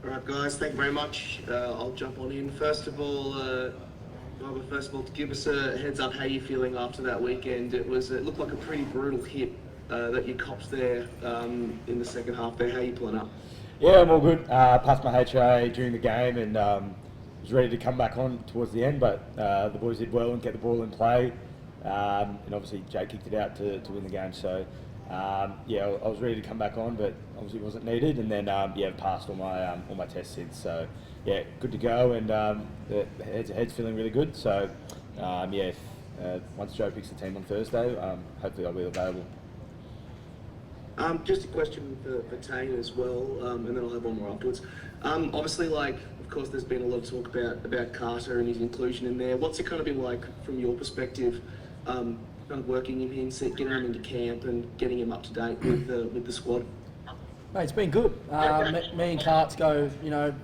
All right, guys, thank you very much. I'll jump on in. First of all, to give us a heads up how you're feeling after that weekend. It looked like a pretty brutal hit that you copped there in the second half there. How are you pulling up? Yeah, I'm all good. Passed my HA during the game and was ready to come back on towards the end, but the boys did well and get the ball in play. And obviously Jay kicked it out to win the game. So yeah, I was ready to come back on, but obviously wasn't needed. And then yeah, passed all my tests since. So yeah, good to go. And the head's feeling really good. So yeah, once Joe picks the team on Thursday, hopefully I'll be available. Just a question for Tane as well, and then I'll have one more afterwards. Obviously, of course, there's been a lot of talk about Carter and his inclusion in there. What's it kind of been like from your perspective, kind of working him in, getting him into camp and getting him up to date with the squad? Mate, it's been good. Me and Carts go,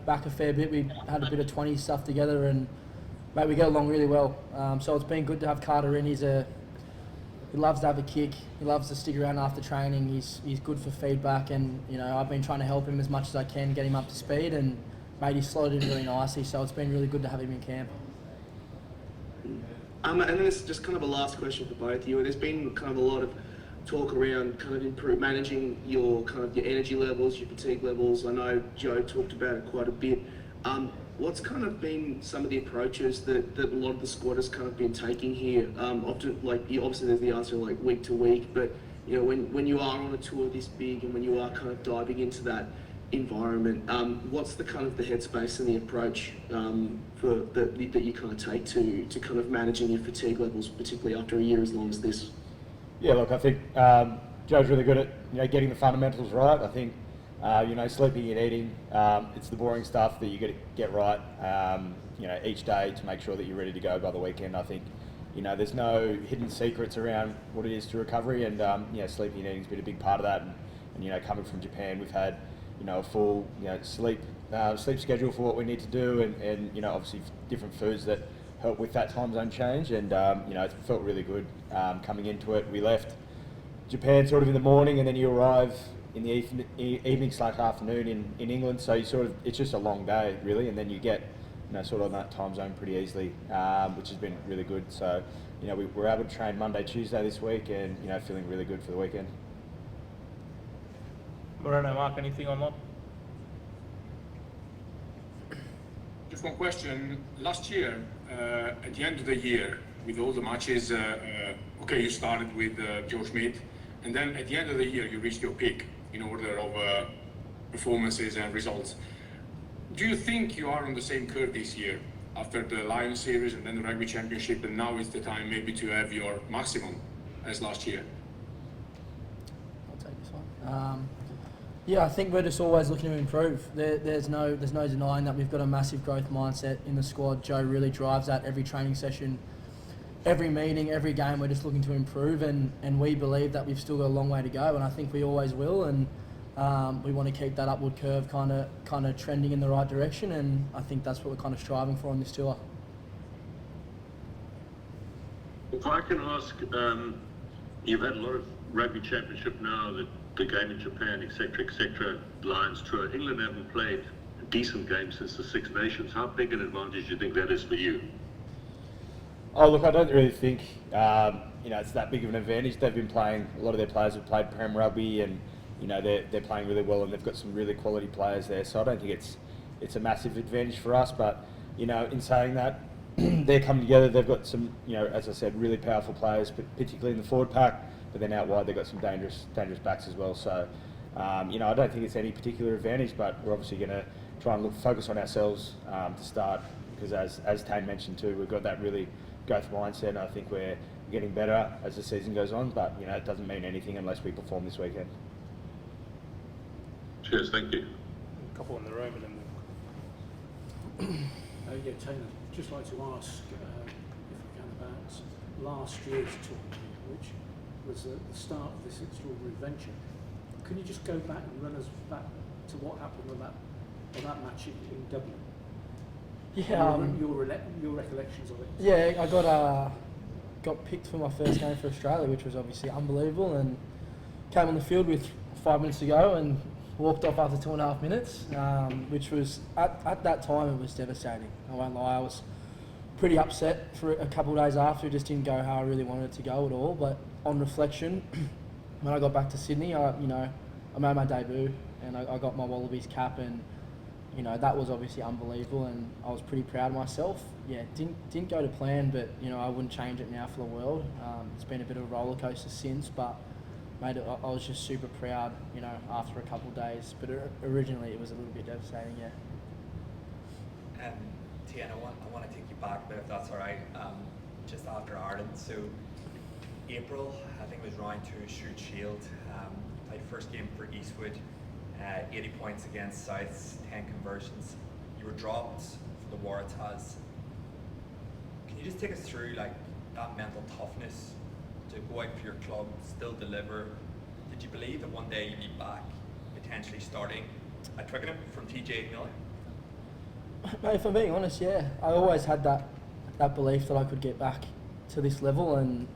back a fair bit. We had a bit of 20 stuff together, and mate, we get along really well. So it's been good to have Carter in. He loves to have a kick. He loves to stick around after training. He's good for feedback, and I've been trying to help him as much as I can, get him up to speed, and mate, he's slotted in really nicely. So it's been really good to have him in camp. And then this is just kind of a last question for both of you. There's been kind of a lot of talk around kind of managing your energy levels, your fatigue levels. I know Joe talked about it quite a bit. What's kind of been some of the approaches that a lot of the squad has kind of been taking here? Often, obviously there's the answer week to week, but when you are on a tour this big and when you are kind of diving into that environment, what's the kind of the headspace and the approach that you kind of take to kind of managing your fatigue levels, particularly after a year as long as this? Yeah, look, I think Joe's really good at getting the fundamentals right. I think sleeping and eating, it's the boring stuff that you got to get right, each day to make sure that you're ready to go by the weekend. I think, there's no hidden secrets around what it is to recovery, and sleeping and eating's been a big part of that. And coming from Japan, we've had a full sleep schedule for what we need to do, and obviously different foods that help with that time zone change. And it felt really good coming into it. We left Japan sort of in the morning, and then you arrive in the evening/afternoon in England, so it's just a long day really, and then you get sort of on that time zone pretty easily, which has been really good. So we were able to train Monday, Tuesday this week, and feeling really good for the weekend. Moreno, Mark, anything on that? Just one question. Last year, at the end of the year, with all the matches, you started with Joe Schmidt, and then at the end of the year, you reached your peak in order of performances and results. Do you think you are on the same curve this year after the Lions series and then the Rugby Championship, and now is the time maybe to have your maximum as last year? I'll take this one. Yeah, I think we're just always looking to improve. There's no denying that we've got a massive growth mindset in the squad. Joe really drives that every training session, every meeting, every game. We're just looking to improve, and we believe that we've still got a long way to go, and I think we always will. And we want to keep that upward curve kind of trending in the right direction, and I think that's what we're kind of striving for on this tour. If I can ask, you've had a lot of rugby championship now, the game in Japan, etc., Lions tour. England haven't played a decent game since the Six Nations. How big an advantage do you think that is for you? Oh look, I don't really think it's that big of an advantage. They've been playing. A lot of their players have played Prem rugby, and they're playing really well, and they've got some really quality players there. So I don't think it's a massive advantage for us. But in saying that, they're coming together. They've got some as I said, really powerful players, particularly in the forward pack. But then out wide, they've got some dangerous backs as well. So I don't think it's any particular advantage, but we're obviously going to try and focus on ourselves to start, because as Tane mentioned too, we've got that really growth mindset, and I think we're getting better as the season goes on, but it doesn't mean anything unless we perform this weekend. Cheers, thank you. A couple in the room, and then Yeah, Tane, I'd just like to ask, if we can, about last year's tournament, which was the start of this extraordinary venture. Can you just go back and run us back to what happened on that match in Dublin? Yeah, your recollections of it. Yeah, I got picked for my first game for Australia, which was obviously unbelievable, and came on the field with 5 minutes to go, and walked off after 2.5 minutes, which was, at that time, it was devastating. I won't lie, I was pretty upset for a couple of days after. It just didn't go how I really wanted it to go at all. But on reflection, when I got back to Sydney, I made my debut and I got my Wallabies cap, and that was obviously unbelievable, and I was pretty proud of myself. Yeah, didn't go to plan, but I wouldn't change it now for the world. It's been a bit of a roller coaster since, but mate, I was just super proud, after a couple of days. But originally it was a little bit devastating, yeah. Tane, I want to take you back a bit, if that's all right. Just after Ireland, so April, I think it was round 2 Shoot Shield. Played first game for Eastwood, 80 points against Souths, 10 conversions. You were dropped for the Waratahs. Can you just take us through that mental toughness to go out for your club, still deliver? Did you believe that one day you'd be back, potentially starting at Twickenham from TJ Miller? Mate, if I'm being honest, yeah, I always had that belief that I could get back to this level, and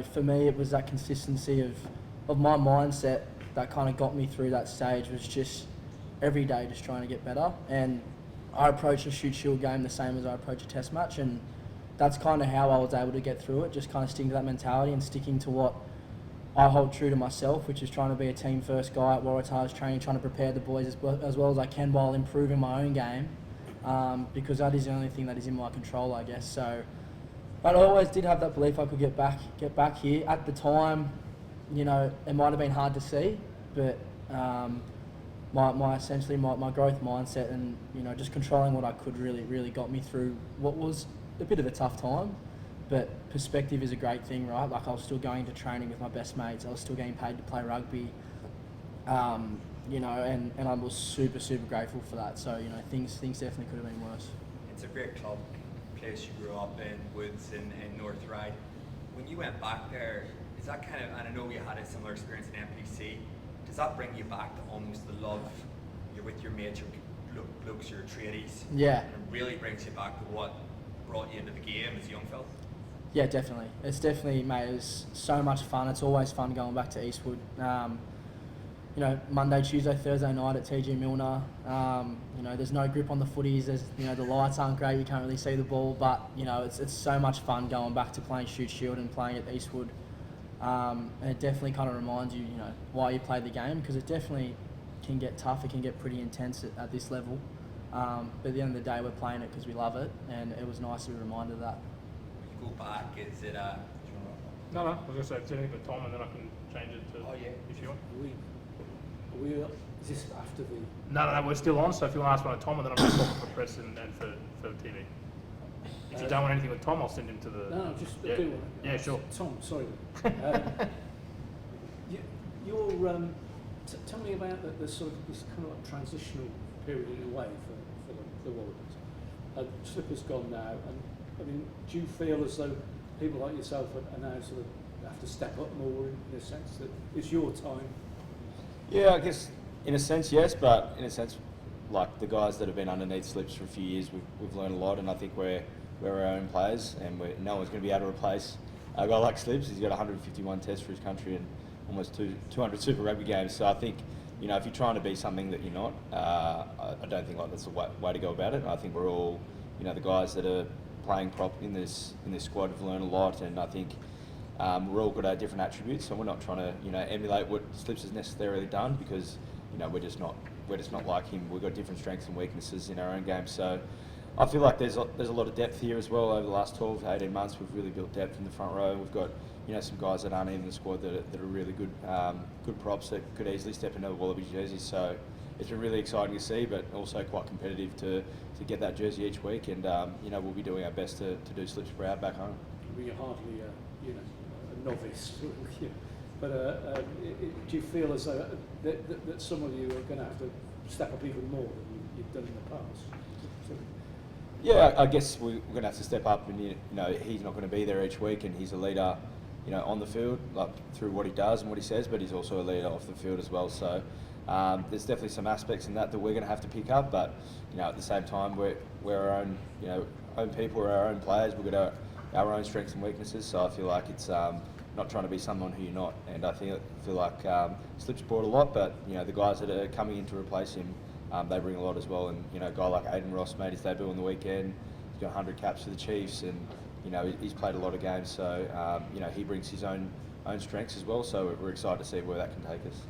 for me it was that consistency of my mindset that kind of got me through that stage. Was just every day just trying to get better, and I approach a Shoot Shield game the same as I approach a Test match, and that's kind of how I was able to get through it. Just kind of sticking to that mentality and sticking to what I hold true to myself, which is trying to be a team first guy at Waratahs training, trying to prepare the boys as well as I can while improving my own game. Because that is the only thing that is in my control, I guess. So, but I always did have that belief I could get back here. At the time, it might have been hard to see, but essentially my growth mindset and just controlling what I could really got me through what was a bit of a tough time. But perspective is a great thing, right? Like, I was still going to training with my best mates. I was still getting paid to play rugby. And I was super grateful for that. So things definitely could have been worse. It's a great club, place you grew up in, Woods in North Ryde. When you went back there, is that kind of, and I know you had a similar experience in NPC, does that bring you back to almost the love? You're with your mates, your blokes, your tradies. Yeah. And it really brings you back to what brought you into the game as a young fella. Yeah, definitely. It's definitely, mate, it was so much fun. It's always fun going back to Eastwood. Monday, Tuesday, Thursday night at TG Milner. There's no grip on the footies. There's, the lights aren't great. You can't really see the ball, but it's so much fun going back to playing Shoot Shield and playing at Eastwood. And it definitely kind of reminds you, why you play the game, because it definitely can get tough. It can get pretty intense at this level. But at the end of the day, we're playing it because we love it, and it was nice to be reminded of that. When you go back, is it No, I was going to say, if there's anything for Tom, and then I can change it to, Oh, yeah. if you want. Is this after the... No, we're still on, so if you want to ask one of Tom, and then I'm going to talk for press and for TV. If you don't want anything with Tom, I'll send him to the... No, just yeah. do one. Yeah, sure. Tom, sorry. Tell me about the sort of this kind of like transitional period in a way for the Wallabies. Slipper's gone now, and I mean, do you feel as though people like yourself are now sort of have to step up more in a sense that it's your time? Yeah, I guess in a sense, yes, but in a sense, like the guys that have been underneath Slips for a few years, we've learned a lot, and I think we're our own players, and no one's going to be able to replace a guy like Slips. He's got 151 tests for his country and almost 200 Super Rugby games. So I think, if you're trying to be something that you're not, I don't think that's the way to go about it. I think we're all, the guys that are playing prop in this squad have learned a lot, and I think we're all got our different attributes, so we're not trying to emulate what Slips has necessarily done, because we're just not like him. We've got different strengths and weaknesses in our own game. So I feel like there's a lot of depth here as well. Over the last 12 to 18 months, we've really built depth in the front row. We've got some guys that aren't even in the squad that are really good props that could easily step into the Wallabies jerseys. So it's been really exciting to see, but also quite competitive to get that jersey each week. And we'll be doing our best to do Slips proud back home. You're hardly a novice, but do you feel as though that some of you are going to have to step up even more than you've done in the past? Yeah, I guess we're going to have to step up, and he's not going to be there each week, and he's a leader, on the field, like through what he does and what he says, but he's also a leader off the field as well. So there's definitely some aspects in that we're going to have to pick up, but at the same time, we're our own, own people, we're our own players. We've got our own strengths and weaknesses. So I feel like it's not trying to be someone who you're not. And I feel like Slip's brought a lot, but you know the guys that are coming in to replace him, they bring a lot as well. And you know, a guy like Aiden Ross made his debut on the weekend. He's got 100 caps for the Chiefs, and you know he's played a lot of games. So you know he brings his own strengths as well. So we're excited to see where that can take us.